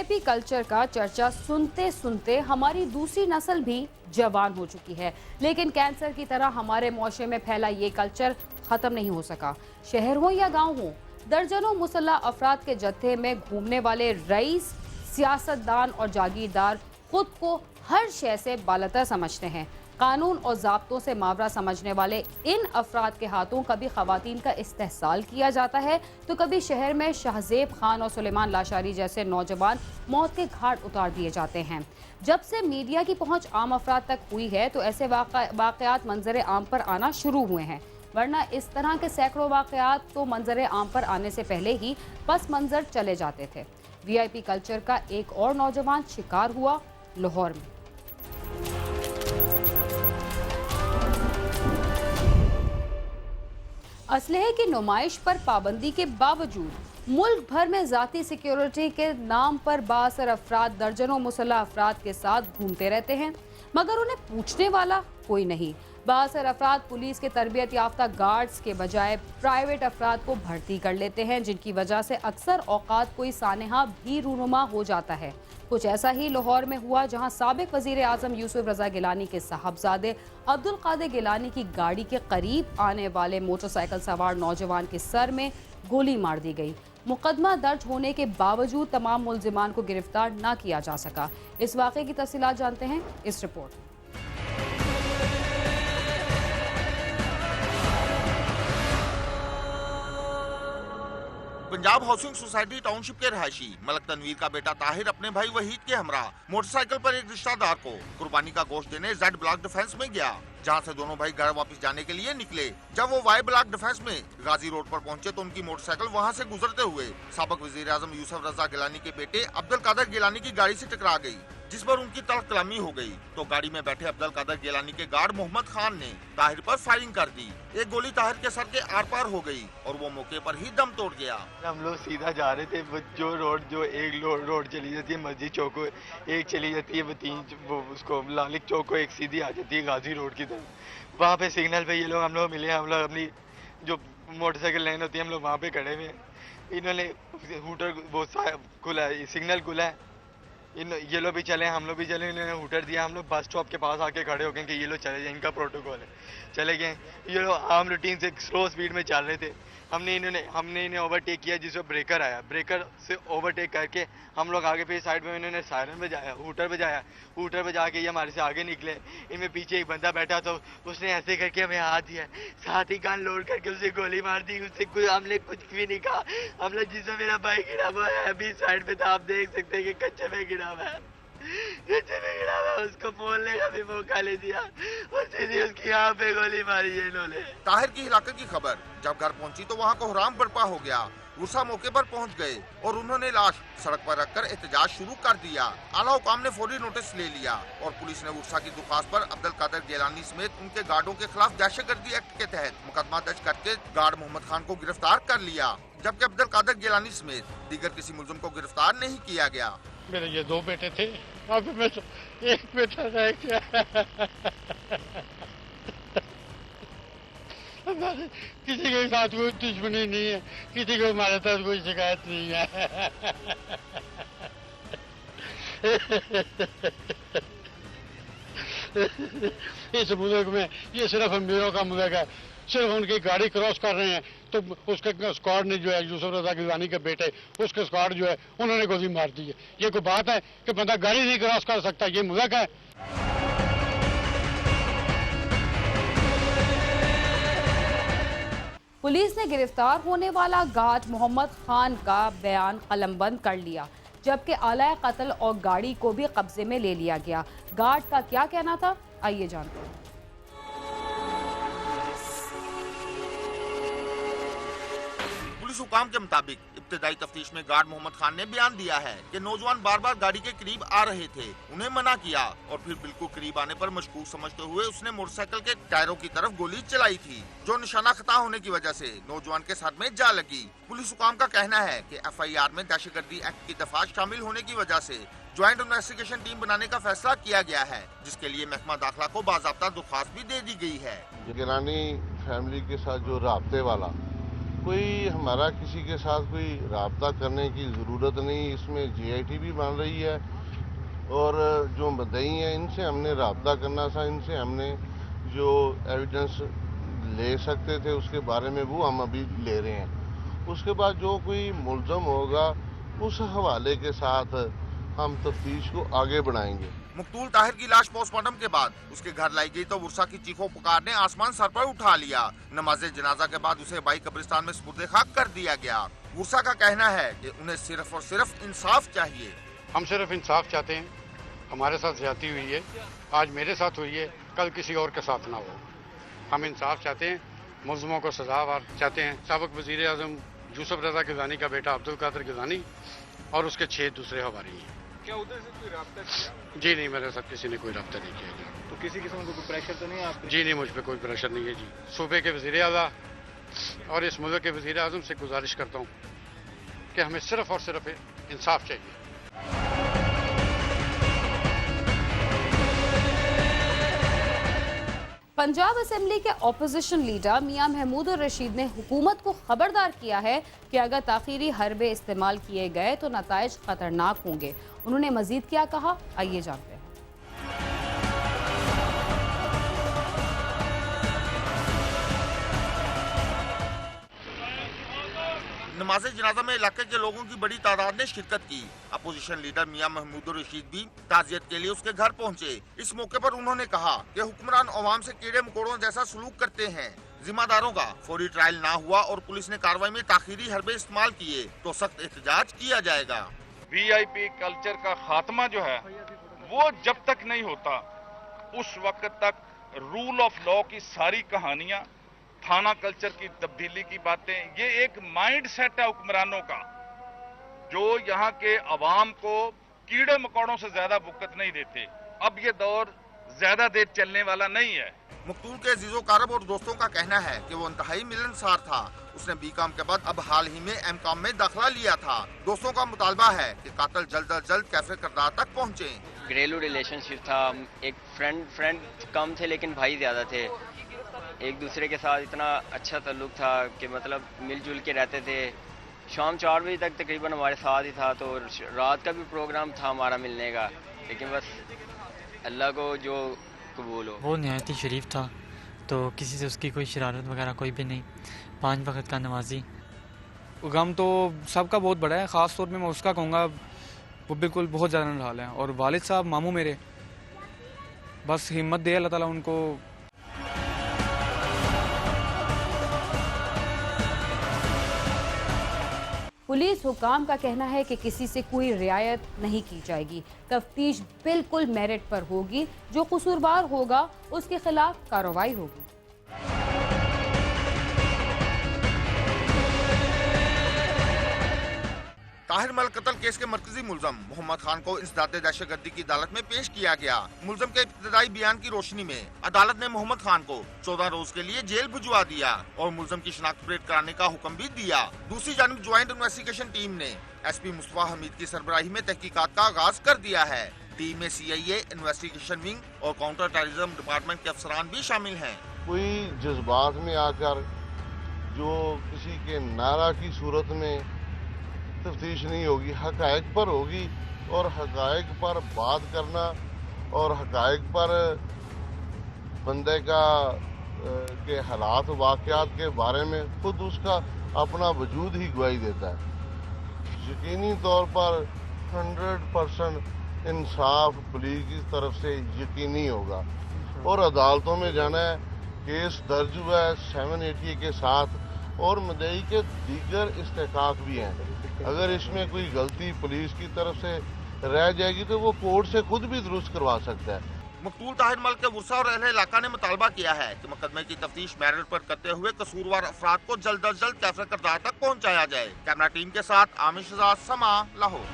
VIP culture का चर्चा सुनते सुनते हमारी दूसरी नस्ल भी जवान हो चुकी है, लेकिन कैंसर की तरह हमारे मुआशरे में फैला ये कल्चर खत्म नहीं हो सका। शहर हो या गांव हो, दर्जनों मुसल्लह अफराद के जत्थे में घूमने वाले रईस, सियासतदान और जागीरदार खुद को हर शय से बालतर समझते हैं। कानून और ज़ाब्तों से मावरा समझने वाले इन अफराद के हाथों कभी खवातीन का इस्तेहसाल किया जाता है, तो कभी शहर में शाहजेब खान और सुलेमान लाशारी जैसे नौजवान मौत के घाट उतार दिए जाते हैं। जब से मीडिया की पहुंच आम अफराद तक हुई है, तो ऐसे वाक़यात मंजर आम पर आना शुरू हुए हैं, वरना इस तरह के सैकड़ों वाक़यात तो मंजर आम पर आने से पहले ही पस मंजर चले जाते थे। वीआईपी कल्चर का एक और नौजवान शिकार हुआ लाहौर में। असलहे की नुमाइश पर पाबंदी के बावजूद मुल्क भर में जाती सिक्योरिटी के नाम पर बासर अफराद दर्जनों मुसल्लह अफराद के साथ घूमते रहते हैं, मगर उन्हें पूछने वाला कोई नहीं। बासर अफराद पुलिस के तरबियत याफ्ता गार्ड्स के बजाय प्राइवेट अफराद को भर्ती कर लेते हैं, जिनकी वजह से अक्सर औकात कोई सानेहा भी रूनुमा हो जाता है। कुछ ऐसा ही लाहौर में हुआ, जहां साबिक वजीर आजम यूसुफ रजा गिलानी के साहबजादे अब्दुल कादिर गिलानी की गाड़ी के करीब आने वाले मोटरसाइकिल सवार नौजवान के सर में गोली मार दी गई। मुकदमा दर्ज होने के बावजूद तमाम मुल्जिमान को गिरफ्तार न किया जा सका। इस वाक़े की तफसीलात जानते हैं इस report. Punjab housing society township के रहायशी मलक तनवीर का बेटा ताहिर अपने भाई वहीद के हमरा मोटरसाइकिल पर एक रिश्तेदार को कुर्बानी का गोश्त देने जेड ब्लॉक डिफेंस में गया, जहां से दोनों भाई घर वापस जाने के लिए निकले। जब वो वाई ब्लॉक डिफेंस में गाजी रोड पर पहुंचे तो उनकी मोटरसाइकिल वहां से गुजरते हुए साबिक वजीर आजम यूसुफ रजा गिलानी के बेटे अब्दुल कादिर गिलानी की गाड़ी से टकरा गई, जिस पर उनकी तलख कलामी हो गई। तो गाड़ी में बैठे अब्दुल कादिर गिलानी के गार्ड मोहम्मद खान ने ताहिर पर फायरिंग कर दी। एक गोली ताहिर के सर के आर पार हो गई और वो मौके पर ही दम तोड़ गया। हम लोग सीधा जा रहे थे, जो एक रोड चली जाती है मस्जिद चौक को, एक चली जाती है वो उसको लालिक चौक को, एक सीधी आ जाती है गाजी रोड की तरफ। वहाँ पे सिग्नल पे ये लोग हम लोग मिले, हम लोग अपनी जो मोटरसाइकिल लाइन होती है हम लोग वहाँ पे खड़े हुए। इन्होंने हूटर वो खुला है, सिग्नल खुला है, ये लोग भी चले, हम लोग भी चले। इन्होंने हूटर दिया, हम लोग बस स्टॉप के पास आके खड़े हो गए कि ये लोग चले जाए, इनका प्रोटोकॉल है, चले गए। ये लोग आम रूटीन से स्लो स्पीड में चल रहे थे। हमने इन्हें ओवरटेक किया, जिसमें ब्रेकर आया, ब्रेकर से ओवरटेक करके हम लोग आगे फिर साइड में इन्होंने सायरन बजाया, हूटर बजा के ये हमारे से आगे निकले। इनमें पीछे एक बंदा बैठा था, उसने ऐसे करके हमें हाथ दिया, साथ ही गन लोड करके उसे गोली मार दी। उससे हमने कुछ भी नहीं कहा। हमने जिसमें मेरा भाई गिरा हुआ है अभी साइड पे था, आप देख सकते हैं कि कच्चे में गिरा हुआ है, उसको बोलने का भी मौका ले दिया और सीधी उसकी यहाँ पे गोली मारी है इन्होंने। ताहिर की हिलाकत की खबर जब घर पहुंची तो वहाँ कोहराम बर्पा हो गया। गुस्सा मौके पर पहुंच गए और उन्होंने लाश सड़क पर रखकर एहतजाज शुरू कर दिया। आला हुकाम ने फौरी नोटिस ले लिया और पुलिस ने गुस्सा की दरख्वास्त पर अब्दुल कादिर गिलानी समेत उनके गार्डों के खिलाफ दहशतगर्दी एक्ट के तहत मुकदमा दर्ज करके गार्ड मोहम्मद खान को गिरफ्तार कर लिया, जबकि अब्दुल कादिर गिलानी समेत दीगर किसी मुलजिम को गिरफ्तार नहीं किया गया। मेरे ये दो बेटे थे, अब में एक बेटा रह गया। किसी के साथ कोई दुश्मनी नहीं है, किसी को हमारे साथ कोई शिकायत नहीं है। इस मुल्क में ये सिर्फ अमीरों का मुल्क है। सिर्फ उनकी गाड़ी क्रॉस कर रहे हैं तो उसके स्क्वाड ने जो है यूसुफ रजा गिलानी के बेटे उसके स्क्वाड जो है उन्होंने गोली मार दी है। ये कोई बात है कि बंदा गाड़ी नहीं क्रॉस कर सकता? ये मुल्क है। पुलिस ने गिरफ्तार होने वाला गार्ड मोहम्मद खान का बयान कलमबंद कर लिया, जबकि आला कत्ल और गाड़ी को भी कब्जे में ले लिया गया। गार्ड का क्या कहना था, आइए जानते हैं। पुलिस हुकाम के मुताबिक इब्तिदाई तफ्तीश में गार्ड मोहम्मद खान ने बयान दिया है कि नौजवान बार बार गाड़ी के करीब आ रहे थे, उन्हें मना किया और फिर बिल्कुल करीब आने पर मशकूक समझते हुए उसने मोटरसाइकिल के टायरों की तरफ गोली चलाई थी, जो निशाना खता होने की वजह से नौजवान के सर में जा लगी। पुलिस हुकाम का कहना है कि FIR में दहशतगर्दी एक्ट की दफा शामिल होने की वजह से ज्वाइंट इन्वेस्टिगेशन टीम बनाने का फैसला किया गया है, जिसके लिए महकमा दाखिला को बाज़ाब्ता दरख्वास्त भी दे दी गई है। गिलानी फैमिली के साथ जो राब्ते वाला कोई हमारा किसी के साथ कोई राब्ता करने की ज़रूरत नहीं, इसमें जीआईटी भी बन रही है और जो मदई हैं इनसे हमने राब्ता करना था, इनसे हमने जो एविडेंस ले सकते थे उसके बारे में वो हम अभी ले रहे हैं। उसके बाद जो कोई मुलज़म होगा उस हवाले के साथ हम तफ्तीश को आगे बढ़ाएंगे। मकतूल ताहिर की लाश पोस्टमार्टम के बाद उसके घर लाई गई तो वर्षा की चीखों पुकार ने आसमान सर पर उठा लिया। नमाज जनाजा के बाद उसे बाई कब्रिस्तान में सुपुर्द खाक कर दिया गया। वर्षा का कहना है कि उन्हें सिर्फ और सिर्फ इंसाफ चाहिए। हम सिर्फ इंसाफ चाहते हैं। हमारे साथ ज्यादती हुई है, आज मेरे साथ हुई है, कल किसी और के साथ ना हो। हम इंसाफ चाहते हैं, मुल्ज़िमों को सज़ावार चाहते हैं। साबिक़ वज़ीर आज़म यूसुफ रज़ा गिलानी का बेटा अब्दुल कादिर गिलानी और उसके 6 दूसरे हवारी हैं। क्या उधर से कोई राब्ता किया? जी नहीं, मेरे साथ किसी ने कोई रब्ता नहीं किया जी। तो किसी किस्म का कोई प्रेशर तो नहीं है आप पे? जी नहीं, मुझ पर कोई प्रेशर नहीं है जी। सूबे के वज़ीर आला और इस मुल्क के वज़ीर आज़म से गुजारिश करता हूँ कि हमें सिर्फ और सिर्फ इंसाफ चाहिए। पंजाब असेंबली के ऑपोजिशन लीडर मियां महमूद रशीद ने हुकूमत को खबरदार किया है कि अगर ताखीरी हरबे इस्तेमाल किए गए तो नताइज खतरनाक होंगे। उन्होंने मजीद क्या कहा, आइए जानते हैं। नमाज जनाजा में इलाके के लोगों की बड़ी तादाद ने शिरकत की। अपोजिशन लीडर मियां महमूद रशीद भी ताजियत के लिए उसके घर पहुंचे। इस मौके पर उन्होंने कहा कि हुक्मरान अवाम से कीड़े मकोड़ों जैसा सलूक करते हैं। जिम्मेदारों का फौरी ट्रायल ना हुआ और पुलिस ने कार्रवाई में ताखीरी हरबे इस्तेमाल किए तो सख्त एहतजाज किया जाएगा। वीआईपी कल्चर का खात्मा जो है वो जब तक नहीं होता उस वक्त तक रूल ऑफ लॉ की सारी कहानियां, थाना कल्चर की तब्दीली की बातें, ये एक माइंड सेट है हुक्मरानों का जो यहाँ के अवाम को कीड़े मकोड़ों से ज्यादा वक़्त नहीं देते। अब ये दौर ज्यादा देर चलने वाला नहीं है। मकतूल के अजीजों कारब और दोस्तों का कहना है कि वो इंतहाई मिलनसार था। उसने बीकॉम के बाद अब हाल ही में एमकॉम में दाखिला लिया था। दोस्तों का मुतालबा है कि कातिल जल्द अज जल्द कैफे करदार तक पहुँचे। घरेलू रिलेशनशिप था, एक फ्रेंड कम थे लेकिन भाई ज्यादा थे। एक दूसरे के साथ इतना अच्छा ताल्लुक था कि मतलब मिलजुल के रहते थे। शाम 4 बजे तक तकरीबन हमारे साथ ही था। तो रात का भी प्रोग्राम था हमारा मिलने का, लेकिन बस अल्लाह को जो कबूल हो। वो नहायत ही शरीफ था, तो किसी से उसकी कोई शरारत वगैरह कोई भी नहीं। 5 वक्त का नमाजी। गम तो सबका बहुत बड़ा है, ख़ास तौर पे मैं उसका कहूँगा, वो बिल्कुल बहुत ज़्यादा निराला है। और वालिद साहब मामू मेरे, बस हिम्मत दे अल्लाह ताला उनको। पुलिस हुकाम का कहना है कि किसी से कोई रियायत नहीं की जाएगी। तफ्तीश बिल्कुल मेरिट पर होगी। जो कसूरवार होगा उसके खिलाफ कार्रवाई होगी। ताहिर मल कत्ल केस के मरकजी मुलजम मोहम्मद खान को इंसदाद दहशतगर्दी की अदालत में पेश किया गया। मुलजम के इब्तदाई बयान की रोशनी में अदालत ने मोहम्मद खान को 14 रोज के लिए जेल भिजवा दिया और मुलजम की शिनाख्त परेड कराने का हुक्म भी दिया। दूसरी जानिब ज्वाइंट इन्वेस्टिगेशन टीम ने एसपी मुस्तफा हमीद की सरबराही में तहकीकात का आगाज कर दिया है। टीम में CIA, इन्वेस्टिगेशन विंग और काउंटर टेररिज्म डिपार्टमेंट के अफसरान भी शामिल हैं। कोई जज्बात में आकर जो किसी के नारा की सूरत में तफ्तीश नहीं होगी, हकायक पर होगी। और हकायक पर बात करना और हकायक पर बंदे का के हालात वाक़यात के बारे में खुद उसका अपना वजूद ही गवाही देता है। यकीनी तौर पर 100% इंसाफ पुलिस की तरफ से यकीनी होगा और अदालतों में जाना है। केस दर्ज हुआ है 780 के साथ और मुद्दई के दीगर इस्तेकाक भी हैं। अगर इसमें कोई गलती पुलिस की तरफ से रह जाएगी तो वो कोर्ट से खुद भी दुरुस्त करवा सकता है। मकतूल ताहिर मल के वर्षा और अहले इलाका ने मुतालबा किया है कि मुकदमे की तफ्तीश मेरिट पर करते हुए कसूरवार अफराद को जल्द अज जल्द कैफे करदार तक पहुँचाया जाए। कैमरा टीम के साथ आमिर शहजाद, समा, लाहौर।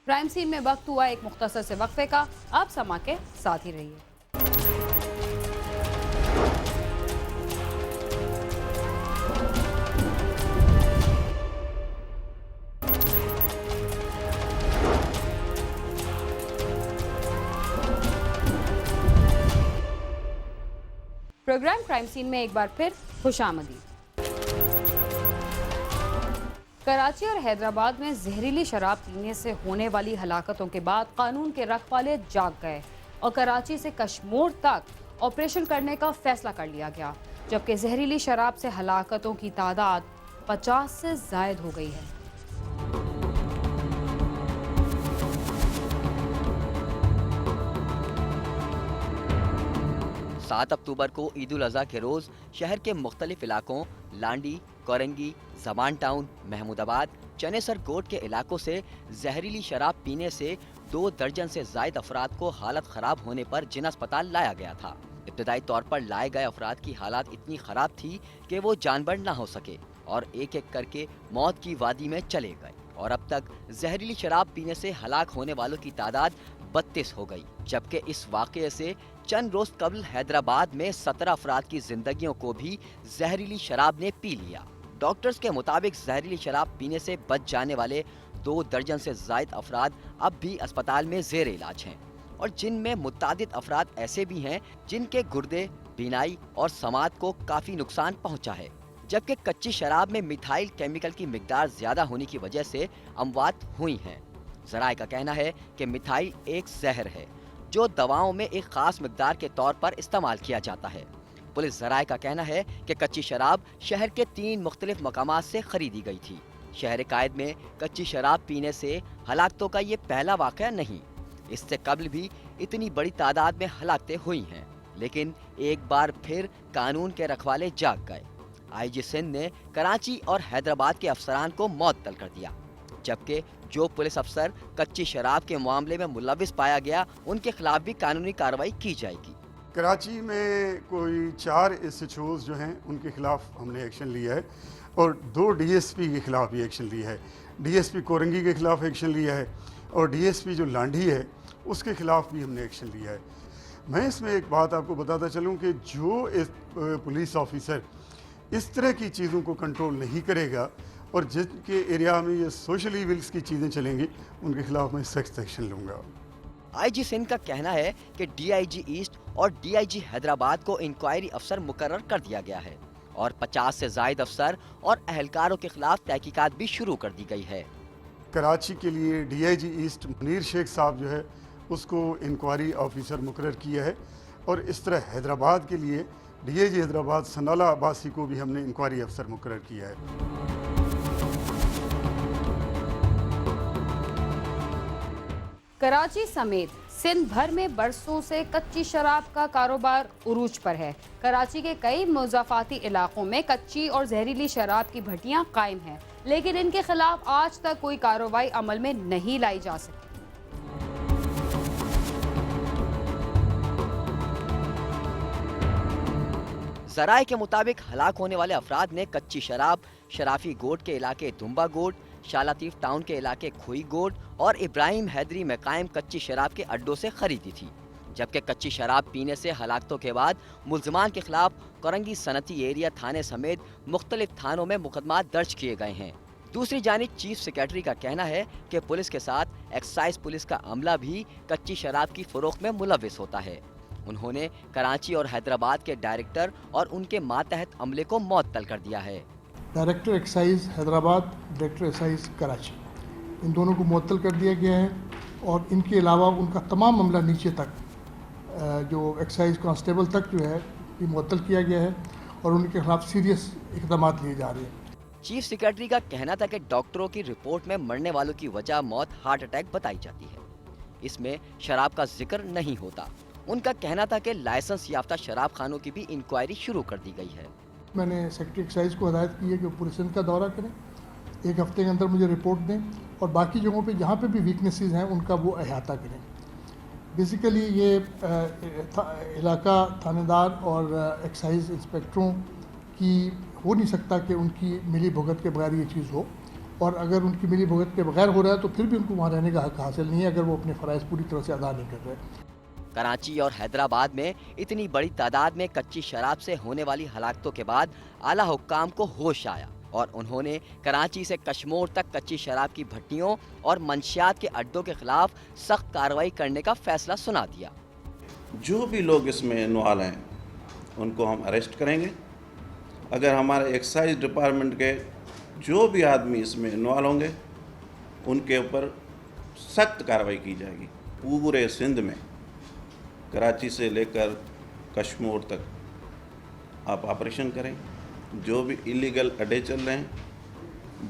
क्राइम सीन में वक्त हुआ एक मुख्तसर से वक्फे का। आप समा के साथ ही रहिए। प्रोग्राम क्राइम सीन में एक बार फिर खुशामदीद। कराची और हैदराबाद में जहरीली शराब पीने से होने वाली हलाकतों के बाद कानून के रखवाले जाग गए और कराची से कश्मीर तक ऑपरेशन करने का फैसला कर लिया गया, जबकि जहरीली शराब से हलाकतों की तादाद 50 से जायद हो गई है। सात अक्टूबर को ईद उल अज़हा के रोज़ शहर के मुख्तलिफ इलाकों लांडी, कोरंगी, जमान टाउन, महमूदाबाद, चनेसर गोट के इलाकों से जहरीली शराब पीने से 2 दर्जन से जायद अफराद को हालत खराब होने पर जिना अस्पताल लाया गया था। इब्तदाई तौर पर लाए गए अफराद की हालत इतनी खराब थी कि वो जानवर न हो सके और एक एक करके मौत की वादी में चले गए और अब तक जहरीली शराब पीने से हलाक होने वालों की तादाद 32 हो गई, जबकि इस वाक़ये से चंद रोज कबल हैदराबाद में 17 अफराद की जिंदगियों को भी जहरीली शराब ने पी लिया। डॉक्टर्स के मुताबिक जहरीली शराब पीने से बच जाने वाले 2 दर्जन से जायद अफराद अब भी अस्पताल में जेर इलाज हैं और जिनमें मुतादिद अफराद ऐसे भी हैं जिनके गुर्दे, बीनाई और समात को काफी नुकसान पहुंचा है, जबकि कच्ची शराब में मिथाइल केमिकल की मिकदार ज्यादा होने की वजह से अमवात हुई हैं। ज़राए का कहना है कि मिथाइल एक जहर है जो दवाओं में एक खास मिकदार के तौर पर इस्तेमाल किया जाता है। पुलिस ज़राए का कहना है कि कच्ची शराब शहर के 3 मुख्तलिफ मकामात से खरीदी गई थी। शहर कायद में कच्ची शराब पीने से हलाकतों का ये पहला वाक़या नहीं, इससे कबल भी इतनी बड़ी तादाद में हलाकतें हुई हैं, लेकिन एक बार फिर कानून के रखवाले जाग गए। IG सिंध ने कराची और हैदराबाद के अफसरान को मअतल कर दिया, जबकि जो पुलिस अफसर कच्ची शराब के मामले में मुलविस पाया गया उनके खिलाफ भी कानूनी कार्रवाई की जाएगी। कराची में कोई 4 SHOs जो हैं उनके खिलाफ हमने एक्शन लिया है और 2 DSP के खिलाफ भी एक्शन लिया है। DSP कोरंगी के खिलाफ एक्शन लिया है और DSP जो लांडी है उसके खिलाफ भी हमने एक्शन लिया है। मैं इसमें एक बात आपको बताता चलूँ कि जो पुलिस ऑफिसर इस तरह की चीज़ों को कंट्रोल नहीं करेगा और जिनके एरिया में ये सोशल इविल्स की चीज़ें चलेंगी उनके खिलाफ मैं सख्त एक्शन लूँगा। IG सिंध का कहना है कि DIG ईस्ट और DIG हैदराबाद को इंक्वायरी अफसर मुकर्रर कर दिया गया है और 50 से जायद अफसर और अहलकारों के खिलाफ तहकीकात भी शुरू कर दी गई है। कराची के लिए DIG ईस्ट मुनीर शेख साहब जो है उसको इंक्वायरी ऑफिसर मुकर्रर किया है और इस तरह हैदराबाद के लिए DIG हैदराबाद सनाला अब्बासी को भी हमने इंक्वायरी अफसर मुकर्रर किया है। कराची समेत सिंध भर में बरसों से कच्ची शराब का कारोबार उरूज पर है। कराची के कई मुज़ाफ़ाती इलाकों में कच्ची और जहरीली शराब की भट्टियां कायम हैं, लेकिन इनके खिलाफ आज तक कोई कार्रवाई अमल में नहीं लाई जा सकी। ज़राए के मुताबिक हलाक होने वाले अफराद ने कच्ची शराब शराफी गोट के इलाके दुम्बा गोट, शालातीफ टाउन के इलाके खोई गोट और इब्राहिम हैदरी में कायम कच्ची शराब के अड्डों से खरीदी थी, जबकि कच्ची शराब पीने से हलाकतों के बाद मुल्ज़मान के खिलाफ कोरंगी सनती एरिया थाने समेत मुख्तलिफ थानों में मुकदमा दर्ज किए गए हैं। दूसरी जानिब चीफ सेक्रेटरी का कहना है कि पुलिस के साथ एक्साइज पुलिस का अमला भी कच्ची शराब की फरोख्त में मुलविस होता है। उन्होंने कराची और हैदराबाद के डायरेक्टर और उनके मातहत अमले को मुअत्तल कर दिया है। Director excise Hyderabad, director excise Karachi, इन दोनों को मुअत्तल कर दिया गया है और इनके अलावा उनका तमाम मामला नीचे तक जो एक्साइज कांस्टेबल तक जो है ये मुअत्तल किया गया है और उनके खिलाफ सीरियस इक़दाम लिए जा रहे हैं। चीफ सेक्रेटरी का कहना था कि डॉक्टरों की रिपोर्ट में मरने वालों की वजह मौत हार्ट अटैक बताई जाती है, इसमें शराब का जिक्र नहीं होता। उनका कहना था कि लाइसेंस याफ्ता शराब खानों की भी इंक्वायरी शुरू कर दी गई है। मैंने सेक्रेटरी एक्साइज को हदायत की है कि पूरे सिंध का दौरा करें, 1 हफ्ते के अंदर मुझे रिपोर्ट दें और बाकी जगहों पे जहाँ पे भी वीकनेसेस हैं उनका वो अहाता करें। बेसिकली ये इलाका थानेदार और एक्साइज इंस्पेक्टरों की हो नहीं सकता कि उनकी मिली भुगत के बगैर ये चीज़ हो, और अगर उनकी मिली भुगत के बगैर हो रहा है तो फिर भी उनको वहाँ रहने का हक हासिल नहीं है अगर वो अपने फ़राइज़ पूरी तरह से अदा नहीं कर रहे। कराची और हैदराबाद में इतनी बड़ी तादाद में कच्ची शराब से होने वाली हलाकतों के बाद आला हुक्काम को होश आया और उन्होंने कराची से कश्मीर तक कच्ची शराब की भट्टियों और मंशियात के अड्डों के खिलाफ सख्त कार्रवाई करने का फैसला सुना दिया। जो भी लोग इसमें इन्वॉल्व हैं उनको हम अरेस्ट करेंगे। अगर हमारे एक्साइज डिपार्टमेंट के जो भी आदमी इसमें इन्वॉल्व होंगे उनके ऊपर सख्त कार्रवाई की जाएगी। पूरे सिंध में कराची से लेकर कश्मीर तक आप ऑपरेशन करें। जो भी इलीगल अड्डे चल रहे हैं,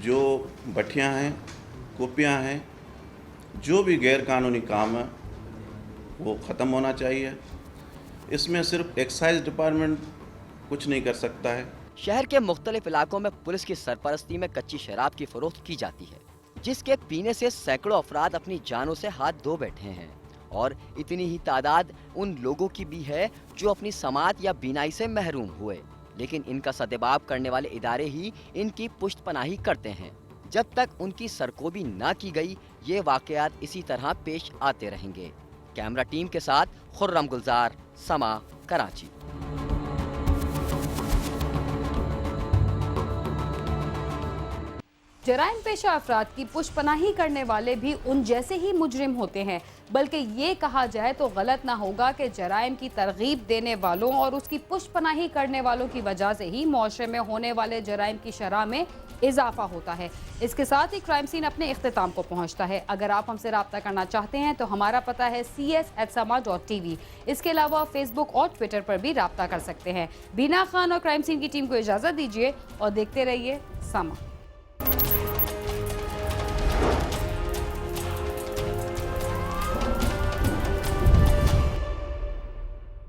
जो भट्टियाँ हैं, कुपियाँ हैं, जो भी गैरकानूनी काम है वो ख़त्म होना चाहिए। इसमें सिर्फ एक्साइज डिपार्टमेंट कुछ नहीं कर सकता है। शहर के मुख्तलिफ इलाकों में पुलिस की सरपरस्ती में कच्ची शराब की फरोख्त की जाती है, जिसके पीने से सैकड़ों अफराद अपनी जानों से हाथ धो बैठे हैं। और इतनी ही तादाद उन लोगों की भी है जो अपनी समात या बीनाई से महरूम हुए, लेकिन इनका सदेबाब करने वाले इदारे ही इनकी पुष्टपनाही करते हैं। जब तक उनकी सरकोबी ना की गई, ये वाकयात इसी तरह पेश आते रहेंगे। कैमरा टीम के साथ खुर्रम गुलजार, समा, कराची। जराइम पेशा अफराद की पुष्पनाही करने वाले भी उन जैसे ही मुजरिम होते हैं, बल्कि ये कहा जाए तो गलत ना होगा कि जराइम की तरगीब देने वालों और उसकी पुष्पनाही करने वालों की वजह से ही मुआशरे में होने वाले जराइम की शरह में इजाफा होता है। इसके साथ ही क्राइम सीन अपने इख्तिताम को पहुंचता है। अगर आप हमसे रब्ता करना चाहते हैं तो हमारा पता है cs@sama.tv। इसके अलावा फेसबुक और ट्विटर पर भी रब्ता कर सकते हैं। बीना खान और क्राइम सीन की टीम को इजाज़त दीजिए और देखते रहिए समा।